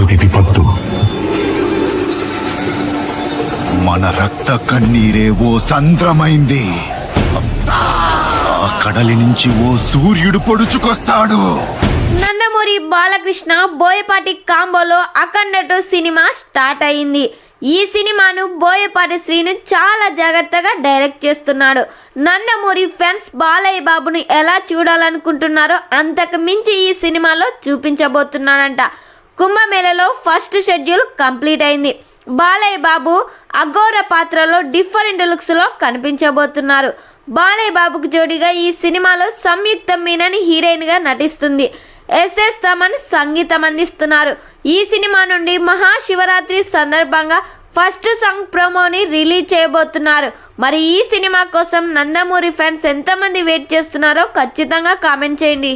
అది విపత్తు. మన రక్త కన్నీరే ఓ సంద్రమైంది. ఆ కడలి నుంచి ఓ సూర్యుడు పొడుచుకొస్తాడు. నందమూరి బాలకృష్ణ బోయపాటి కాంబోలో అఖండ 2 సినిమా స్టార్ట్ అయింది. ఈ సినిమాను బోయపాటి శ్రీను చాలా జాగ్రత్తగా డైరెక్ట్ చేస్తున్నాడు. నందమూరి ఫ్యాన్స్ బాలయ్య బాబుని ఎలా చూడాలనుకుంటున్నారో అంతకు మించి ఈ సినిమాలో చూపించబోతున్నాడంట. కుంభమేళలో ఫస్ట్ షెడ్యూల్ కంప్లీట్ అయింది. బాలయ్య బాబు అఘోర పాత్రలో డిఫరెంట్ లుక్స్లో కనిపించబోతున్నారు. బాలయ్య బాబుకు జోడిగా ఈ సినిమాలో సంయుక్త మీనన్ హీరోయిన్గా నటిస్తుంది. ఎస్ఎస్ తమన్ సంగీతం అందిస్తున్నారు. ఈ సినిమా నుండి మహాశివరాత్రి సందర్భంగా ఫస్ట్ సాంగ్ ప్రోమోని రిలీజ్ చేయబోతున్నారు. మరి ఈ సినిమా కోసం నందమూరి ఫ్యాన్స్ ఎంతమంది వెయిట్ చేస్తున్నారో ఖచ్చితంగా కామెంట్ చేయండి.